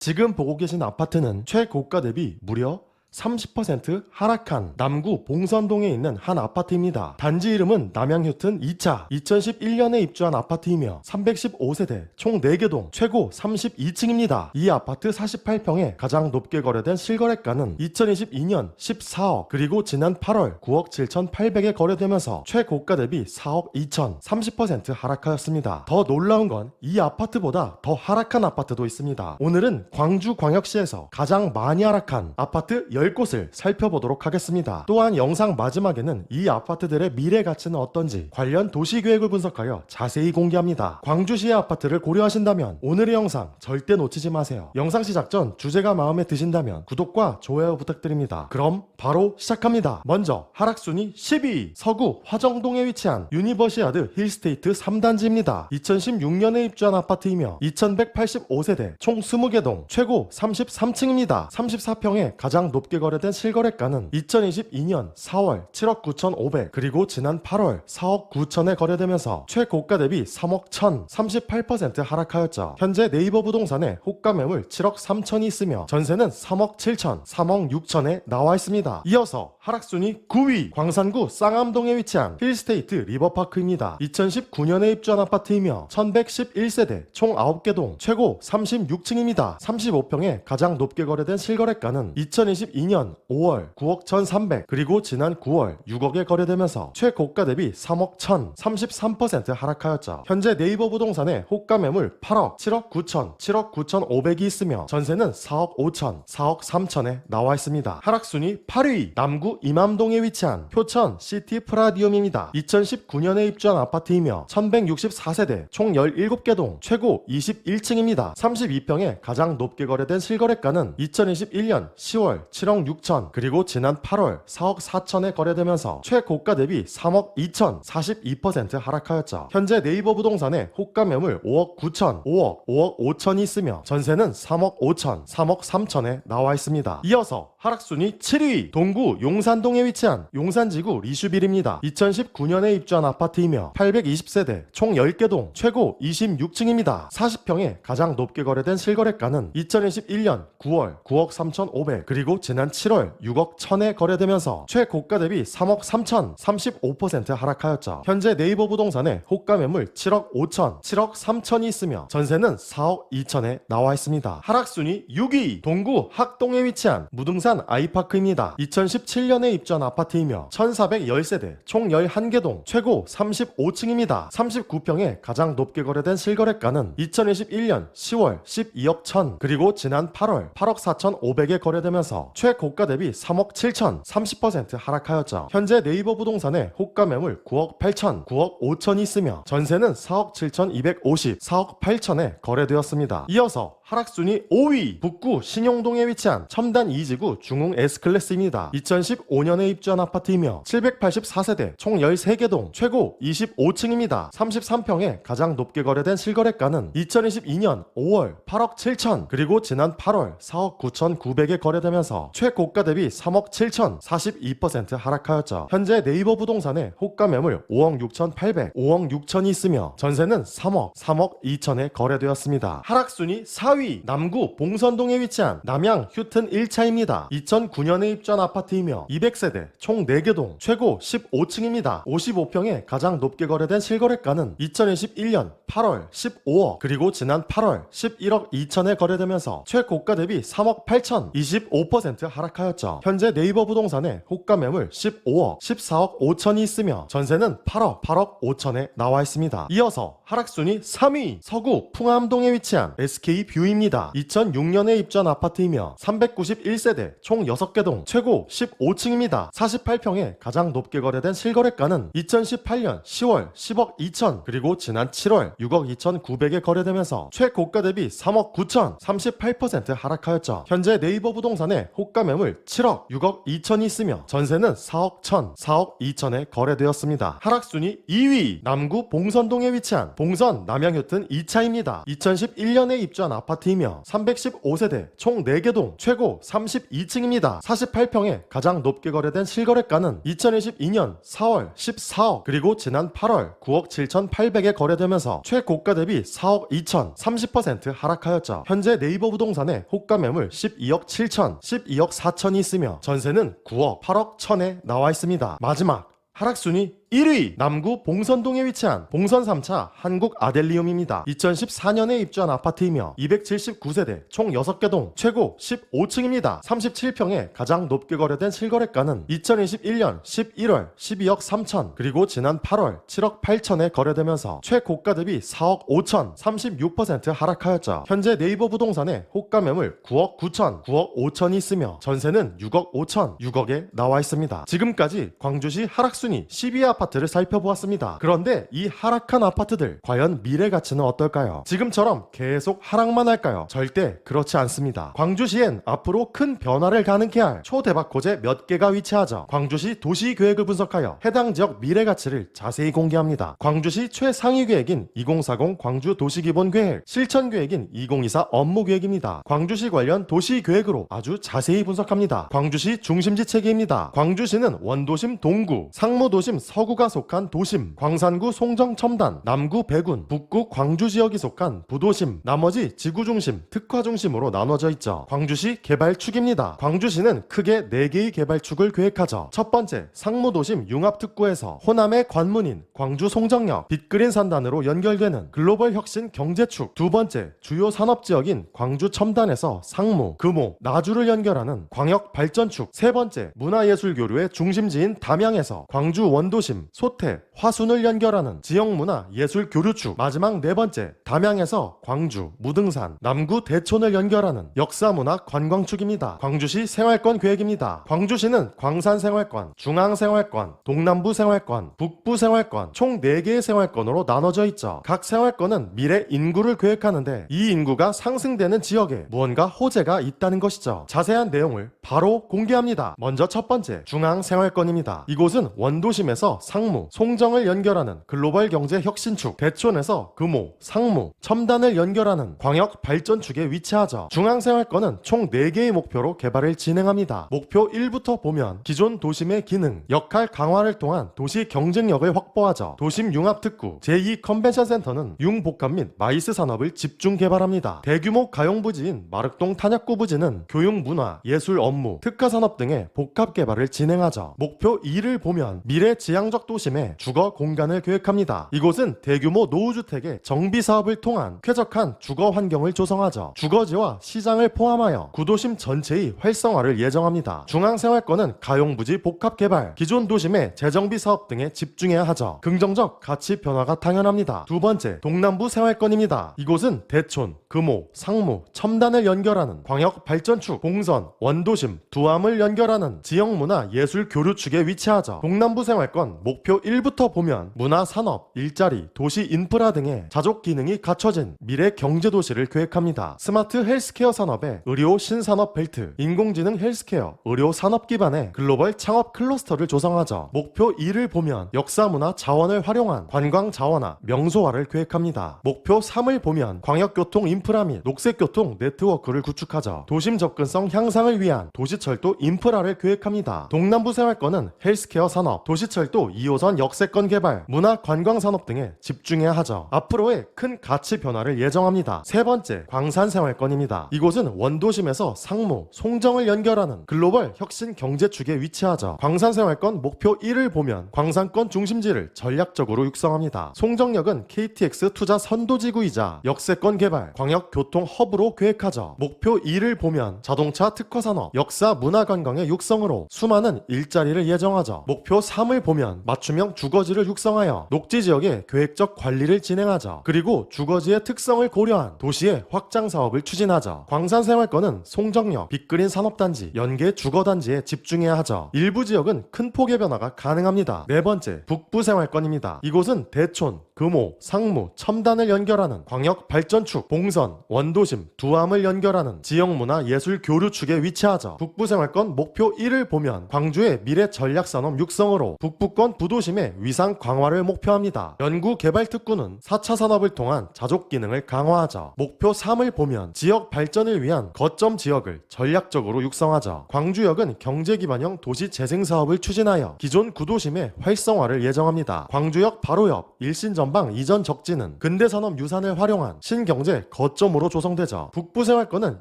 지금 보고 계신 아파트는 최고가 대비 무려 30% 하락한 남구 봉선동에 있는 한 아파트입니다. 단지 이름은 남양휴튼 2차 2011년에 입주한 아파트이며 315세대 총 4개 동 최고 32층입니다. 이 아파트 48평에 가장 높게 거래된 실거래가는 2022년 14억 그리고 지난 8월 9억 7,800에 거래되면서 최고가 대비 4억 2천 30% 하락하였습니다. 더 놀라운 건 이 아파트보다 더 하락한 아파트도 있습니다. 오늘은 광주광역시에서 가장 많이 하락한 아파트 10곳을 살펴보도록 하겠습니다. 또한 영상 마지막에는 이 아파트들의 미래 가치는 어떤지 관련 도시계획을 분석하여 자세히 공개합니다. 광주시의 아파트를 고려하신다면 오늘의 영상 절대 놓치지 마세요. 영상 시작 전 주제가 마음에 드신다면 구독과 좋아요 부탁드립니다. 그럼 바로 시작합니다. 먼저 하락순위 12위 서구 화정동에 위치한 유니버시아드 힐스테이트 3단지입니다. 2016년에 입주한 아파트이며 2185세대 총 20개 동 최고 33층입니다. 34평에 가장 높게 거래된 실거래가는 2022년 4월 7억 9,500 그리고 지난 8월 4억 9천에 거래되면서 최고가 대비 3억 1천 38% 하락하였죠. 현재 네이버 부동산에 호가 매물 7억 3천이 있으며 전세는 3억 7천 3억 6천에 나와 있습니다. 이어서 하락순위 9위 광산구 쌍암동에 위치한 힐스테이트 리버파크입니다. 2019년에 입주한 아파트이며 1111세대 총 9개 동 최고 36층입니다. 35평에 가장 높게 거래된 실거래가는 2022년 5월 9억 1,300 그리고 지난 9월 6억에 거래되면서 최고가 대비 3억 1천 33% 하락하였죠. 현재 네이버 부동산에 호가 매물 8억 7억 9천 7억 9,500이 있으며 전세는 4억 5천 4억 3천에 나와 있습니다. 하락순위 8위 남구 이맘동에 위치한 표천 시티 프라디움입니다. 2019년에 입주한 아파트이며 1164세대 총 17개 동 최고 21층입니다. 32평에 가장 높게 거래된 실거래가는 2021년 10월 7억 6천 그리고 지난 8월 4억 4천에 거래되면서 최고가 대비 3억 2천 42% 하락하였죠. 현재 네이버 부동산에 호가 매물 5억 9천 5억 5천이 있으며 전세는 3억 5천 3억 3천에 나와 있습니다. 이어서 하락순위 7위 동구 용산동에 위치한 용산지구 리슈빌입니다. 2019년에 입주한 아파트이며 820세대 총 10개 동 최고 26층입니다. 40평에 가장 높게 거래된 실거래가는 2021년 9월 9억 3,500 그리고 지난 7월 6억 1천에 거래되면서 최고가 대비 3억 3천 35% 하락하였죠. 현재 네이버 부동산에 호가 매물 7억 5천 7억 3천이 있으며 전세는 4억 2천에 나와 있습니다. 하락순위 6위 동구 학동에 위치한 무등산 아이파크입니다. 2017년에 입주한 아파트이며 1410세대 총 11개 동 최고 35층입니다. 39평에 가장 높게 거래된 실거래가는 2021년 10월 12억 1천 그리고 지난 8월 8억 4,500에 거래되면서 최고가 대비 3억 7천 30% 하락하였죠. 현재 네이버 부동산에 호가 매물 9억 8천 9억 5천이 있으며 전세는 4억 7천 250 4억 8천에 거래되었습니다. 이어서 하락순위 5위 북구 신용동에 위치한 첨단 2지구 중흥 S클래스입니다. 2015년에 입주한 아파트이며 784세대 총 13개 동 최고 25층입니다. 33평에 가장 높게 거래된 실거래가는 2022년 5월 8억 7천 그리고 지난 8월 4억 9천 9백에 거래되면서 최고가 대비 3억 7천 42% 하락하였죠. 현재 네이버 부동산에 호가 매물 5억 6천 8백 5억 6천이 있으며 전세는 3억 2천에 거래되었습니다. 하락순위 4위 남구 봉선동에 위치한 남양 휴튼 1차입니다. 2009년에 입주한 아파트이며 200세대 총 4개 동 최고 15층입니다. 55평에 가장 높게 거래된 실거래가는 2021년 8월 15억 그리고 지난 8월 11억 2천에 거래되면서 최고가 대비 3억 8천 25% 하락하였죠. 현재 네이버 부동산에 호가 매물 15억 14억 5천이 있으며 전세는 8억 5천에 나와 있습니다. 이어서 하락순위 3위 서구 풍암동에 위치한 SK뷰입니다. 2006년에 입주한 아파트이며 391세대 총 6개 동 최고 15층입니다. 48평에 가장 높게 거래된 실거래가는 2018년 10월 10억 2천 그리고 지난 7월 6억 2천 9백에 거래되면서 최고가 대비 3억 9천 38% 하락하였죠. 현재 네이버 부동산에 호가 매물 7억 6억 2천이 있으며 전세는 4억 1천 4억 2천에 거래되었습니다. 하락순위 2위 남구 봉선동에 위치한 봉선 남양휴튼 2차입니다. 2011년에 입주한 아파트이며 315세대 총 4개 동 최고 32층입니다. 48평에 가장 높게 거래된 실거래가는 2022년 4월 14억, 그리고 지난 8월 9억 7,800에 거래되면서 최고가 대비 4억 2천, 30% 하락하였죠. 현재 네이버 부동산에 호가 매물 12억 7천, 12억 4천이 있으며 전세는 9억 8억 1천에 나와 있습니다. 마지막 하락순위 1위, 남구 봉선동에 위치한 봉선 3차 한국 아델리움입니다. 2014년에 입주한 아파트이며 279세대 총 6개 동 최고 15층입니다. 37평에 가장 높게 거래된 실거래가는 2021년 11월 12억 3천, 그리고 지난 8월 7억 8천에 거래되면서 최고가 대비 4억 5천, 36% 하락하였죠. 현재 네이버 부동산에 호가 매물 9억 9천, 9억 5천이 있으며 전세는 6억 5천, 6억에 나와 있습니다. 지금까지 광주시 하락순위 12위 아파트를 살펴보았습니다. 그런데 이 하락한 아파트들 과연 미래 가치는 어떨까요? 지금처럼 계속 하락만 할까요? 절대 그렇지 않습니다. 광주시엔 앞으로 큰 변화를 가능케 할 초대박 호재 몇 개가 위치하죠. 광주시 도시계획을 분석하여 해당 지역 미래 가치를 자세히 공개합니다. 광주시 최상위 계획인 2040 광주 도시기본계획, 실천 계획인 2024 업무계획입니다. 광주시 관련 도시계획으로 아주 자세히 분석합니다. 광주시 중심지 체계입니다. 광주시는 원도심 동구, 상무도심 서구 가 속한 도심, 광산구 송정 첨단, 남구 백운, 북구 광주 지역이 속한 부도심, 나머지 지구 중심, 특화 중심으로 나눠져 있죠. 광주시 개발축입니다. 광주시는 크게 4개의 개발축을 계획하죠. 첫 번째, 상무도심 융합특구에서 호남의 관문인 광주 송정역, 빅그린 산단으로 연결되는 글로벌 혁신 경제축. 두 번째, 주요 산업지역인 광주 첨단에서 상무, 금호, 나주를 연결하는 광역 발전축. 세 번째, 문화예술교류의 중심지인 담양에서 광주 원도심, 소태, 화순을 연결하는 지역문화예술교류축. 마지막 네 번째, 담양에서 광주, 무등산, 남구 대촌을 연결하는 역사문화관광축입니다. 광주시 생활권 계획입니다. 광주시는 광산생활권, 중앙생활권, 동남부생활권, 북부생활권 총 4개의 생활권으로 나눠져 있죠. 각 생활권은 미래 인구를 계획하는데 이 인구가 상승되는 지역에 무언가 호재가 있다는 것이죠. 자세한 내용을 바로 공개합니다. 먼저 첫 번째, 중앙생활권입니다. 이곳은 원도심에서 상무, 송정을 연결하는 글로벌 경제 혁신축, 대촌에서 금호, 상무, 첨단을 연결하는 광역 발전축에 위치하죠. 중앙생활권은 총 4개의 목표로 개발을 진행합니다. 목표 1부터 보면 기존 도심의 기능, 역할 강화를 통한 도시 경쟁력을 확보하죠. 도심 융합특구, 제2컨벤션센터는 융복합 및 마이스 산업을 집중 개발합니다. 대규모 가용부지인 마륵동 탄약구 부지는 교육, 문화, 예술 업무, 특화산업 등의 복합 개발을 진행하죠. 목표 2를 보면 미래 지향적 도심의 주거 공간을 계획합니다. 이곳은 대규모 노후주택의 정비 사업을 통한 쾌적한 주거 환경을 조성하죠. 주거지와 시장을 포함하여 구도심 전체의 활성화를 예정합니다. 중앙생활권은 가용부지 복합 개발, 기존 도심의 재정비 사업 등에 집중해야 하죠. 긍정적 가치 변화가 당연합니다. 두 번째, 동남부 생활권입니다. 이곳은 대촌, 금호, 상무, 첨단을 연결하는 광역 발전축, 봉선, 원도심, 두암을 연결하는 지역문화 예술 교류축에 위치하죠. 동남부 생활권 목표 1부터 보면 문화, 산업, 일자리, 도시 인프라 등의 자족 기능이 갖춰진 미래 경제도시를 계획합니다. 스마트 헬스케어 산업의 의료 신산업 벨트, 인공지능 헬스케어, 의료 산업 기반의 글로벌 창업 클러스터를 조성하죠. 목표 2를 보면 역사문화 자원을 활용한 관광 자원화, 명소화를 계획합니다. 목표 3을 보면 광역교통 인프라 및 녹색교통 네트워크를 구축하죠. 도심 접근성 향상을 위한 도시철도 인프라를 계획합니다. 동남부 생활권은 헬스케어 산업, 도시철도 2호선 역세권 개발, 문화 관광 산업 등에 집중해야 하죠. 앞으로의 큰 가치 변화를 예정합니다. 세 번째, 광산생활권입니다. 이곳은 원도심에서 상무, 송정을 연결하는 글로벌 혁신 경제축에 위치하죠. 광산생활권 목표 1을 보면 광산권 중심지를 전략적으로 육성합니다. 송정역은 KTX 투자 선도지구이자 역세권 개발, 광역교통 허브로 계획하죠. 목표 2를 보면 자동차 특화산업, 역사 문화관광의 육성으로 수많은 일자리를 예정하죠. 목표 3을 보면 맞춤형 주거지를 육성하여 녹지지역의 계획적 관리를 진행하죠. 그리고 주거지의 특성을 고려한 도시의 확장 사업을 추진하죠. 광산생활권은 송정역, 빅그린 산업단지, 연계 주거단지에 집중해야 하죠. 일부 지역은 큰 폭의 변화가 가능합니다. 네 번째, 북부생활권입니다. 이곳은 대촌, 금호, 상무, 첨단을 연결하는 광역 발전축, 봉선, 원도심, 두암을 연결하는 지역문화 예술 교류축에 위치하죠. 북부생활권 목표 1을 보면 광주의 미래 전략산업 육성으로 북부권 부도심의 위상 강화를 목표합니다. 연구개발특구는 4차 산업을 통한 자족 기능을 강화하죠. 목표 3을 보면 지역 발전을 위한 거점 지역을 전략적으로 육성하죠. 광주역은 경제기반형 도시재생사업을 추진하여 기존 구도심의 활성화를 예정합니다. 광주역 바로 옆 일신전방 이전 적지는 근대산업 유산을 활용한 신경제 거점으로 조성되죠. 북부생활권은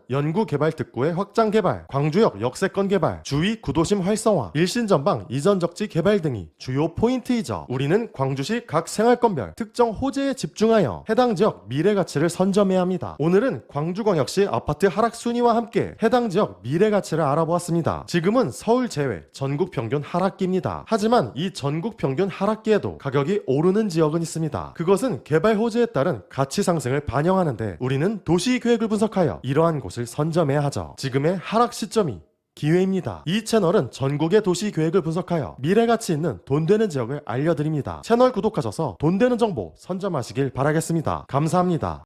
연구개발특구의 확장개발, 광주역 역세권 개발, 주위 구도심 활성화, 일신전방 이전 적지 개발 등이 주요 포인트이죠. 우리는 광주시 각 생활권별 특정 호재에 집중하여 해당 지역 미래가치를 선점해야 합니다. 오늘은 광주광역시 아파트 하락 순위와 함께 해당 지역 미래가치를 알아보았습니다. 지금은 서울 제외 전국 평균 하락기입니다. 하지만 이 전국 평균 하락기에도 가격이 오르는 지역은 있습니다. 그것은 개발 호재에 따른 가치 상승을 반영하는데 우리는 도시 계획을 분석하여 이러한 곳을 선점해야 하죠. 지금의 하락 시점이 기회입니다. 이 채널은 전국의 도시 계획을 분석하여 미래가치 있는 돈 되는 지역을 알려드립니다. 채널 구독하셔서 돈 되는 정보 선점하시길 바라겠습니다. 감사합니다.